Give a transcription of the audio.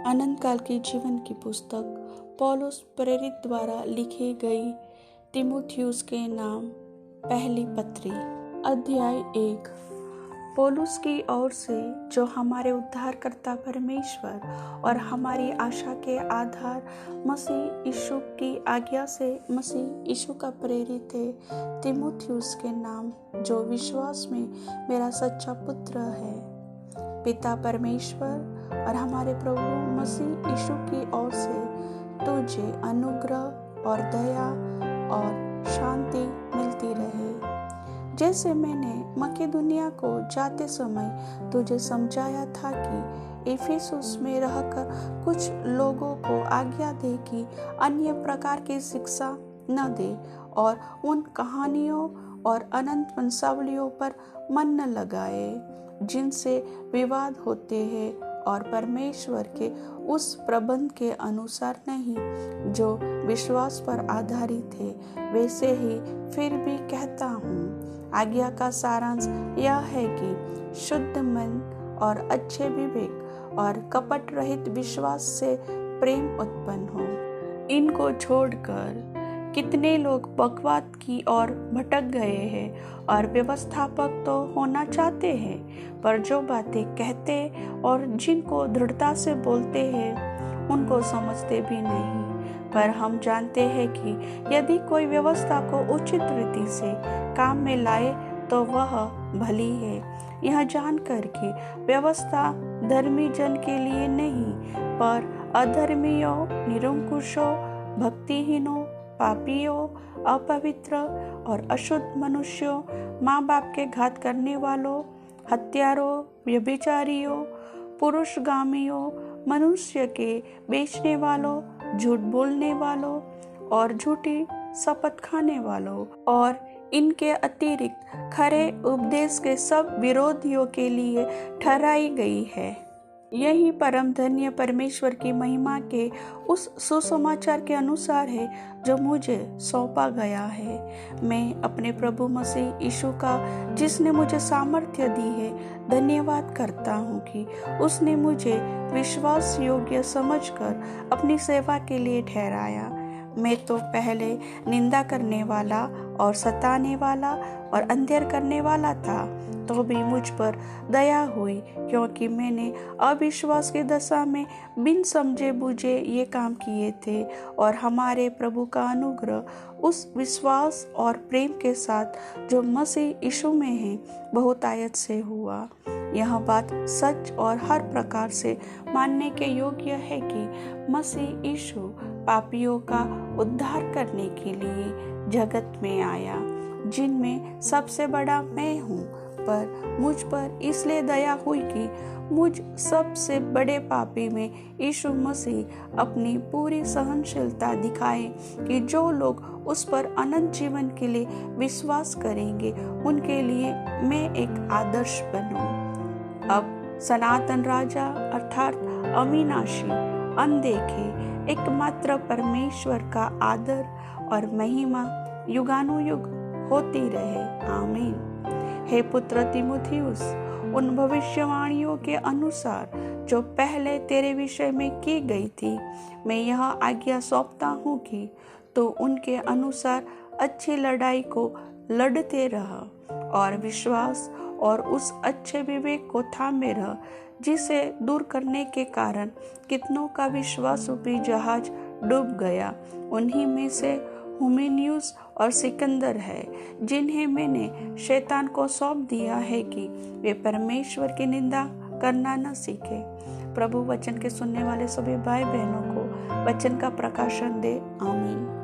अनंत काल के जीवन की पुस्तक पौलुस प्रेरित द्वारा लिखी गई तीमुथियुस के नाम पहली पत्री अध्याय 1। पौलुस की ओर से, जो हमारे उद्धारकर्ता परमेश्वर और हमारी आशा के आधार मसीह यीशु की आज्ञा से मसीह यीशु का प्रेरित है, तीमुथियुस के नाम, जो विश्वास में मेरा सच्चा पुत्र है। पिता परमेश्वर और हमारे प्रभु मसीह यीशु की ओर से तुझे अनुग्रह और दया और शांति मिलती रहे। जैसे मैंने मकेदुनिया को जाते समय तुझे समझाया था कि इफिसुस में रहकर कुछ लोगों को आज्ञा दे कि अन्य प्रकार की शिक्षा न दे और उन कहानियों और अनंत वंशावलियों पर मन न लगाए जिनसे विवाद होते हैं और परमेश्वर के उस प्रबंध के अनुसार नहीं जो विश्वास पर आधारित है। वैसे ही फिर भी कहता हूँ, आज्ञा का सारांश यह है कि शुद्ध मन और अच्छे विवेक और कपट रहित विश्वास से प्रेम उत्पन्न हो। इनको छोड़कर कितने लोग बकवाद की ओर भटक गए हैं और व्यवस्थापक तो होना चाहते हैं, पर जो बातें कहते और जिनको दृढ़ता से बोलते हैं उनको समझते भी नहीं। पर हम जानते हैं कि यदि कोई व्यवस्था को उचित रीति से काम में लाए तो वह भली है, यह जानकर कि व्यवस्था धर्मी जन के लिए नहीं, पर अधर्मियों, निरंकुशों, भक्तिहीनों, पापियों, अपवित्र और अशुद्ध मनुष्यों, माँ बाप के घात करने वालों, हत्यारों, व्यभिचारियों, पुरुषगामियों, मनुष्य के बेचने वालों, झूठ बोलने वालों और झूठी शपथ खाने वालों और इनके अतिरिक्त खरे उपदेश के सब विरोधियों के लिए ठहराई गई है। यही परम धन्य परमेश्वर की महिमा के उस सुसमाचार के अनुसार है जो मुझे सौंपा गया है। मैं अपने प्रभु मसीह यीशु का, जिसने मुझे सामर्थ्य दी है, धन्यवाद करता हूँ कि उसने मुझे विश्वास योग्य समझकर अपनी सेवा के लिए ठहराया। मैं तो पहले निंदा करने वाला और सताने वाला और अंधेर करने वाला था, तो भी मुझ पर दया हुई, क्योंकि मैंने अविश्वास की दशा में बिन समझे बूझे ये काम किए थे और हमारे प्रभु का अनुग्रह उस विश्वास और प्रेम के साथ जो मसीह यीशु में है बहुतायत से हुआ। यह बात सच और हर प्रकार से मानने के योग्य है कि मसीह यीशु पापियों का उद्धार करने के लिए जगत में आया, जिनमें सबसे बड़ा मैं हूँ। पर मुझ पर इसलिए दया हुई कि मुझ सबसे बड़े पापी में यीशु मसीह अपनी पूरी सहनशीलता दिखाए कि जो लोग उस पर अनंत जीवन के लिए विश्वास करेंगे उनके लिए मैं एक आदर्श बनूं। अब सनातन राजा अर्थात अविनाशी, अनदेखे, एकमात्र परमेश्वर का आदर और महिमा युगानुयुग होती रहे। आमीन। हे पुत्र तीमुथियुस, उन भविष्यवाणियों के अनुसार जो पहले तेरे विषय में की गई थी, मैं यह आज्ञा सौंपता हूँ कि तू उनके अनुसार अच्छी लड़ाई को लड़ते रह और विश्वास और उस अच्छे विवेक को थामे रह, जिसे दूर करने के कारण कितनों का विश्वास रूपी जहाज डूब गया। उन्हीं में से हुमेनियुस और सिकंदर है, जिन्हें मैंने शैतान को सौंप दिया है कि वे परमेश्वर की निंदा करना न सीखे। प्रभु वचन के सुनने वाले सभी भाई बहनों को वचन का प्रकाशन दे। आमीन।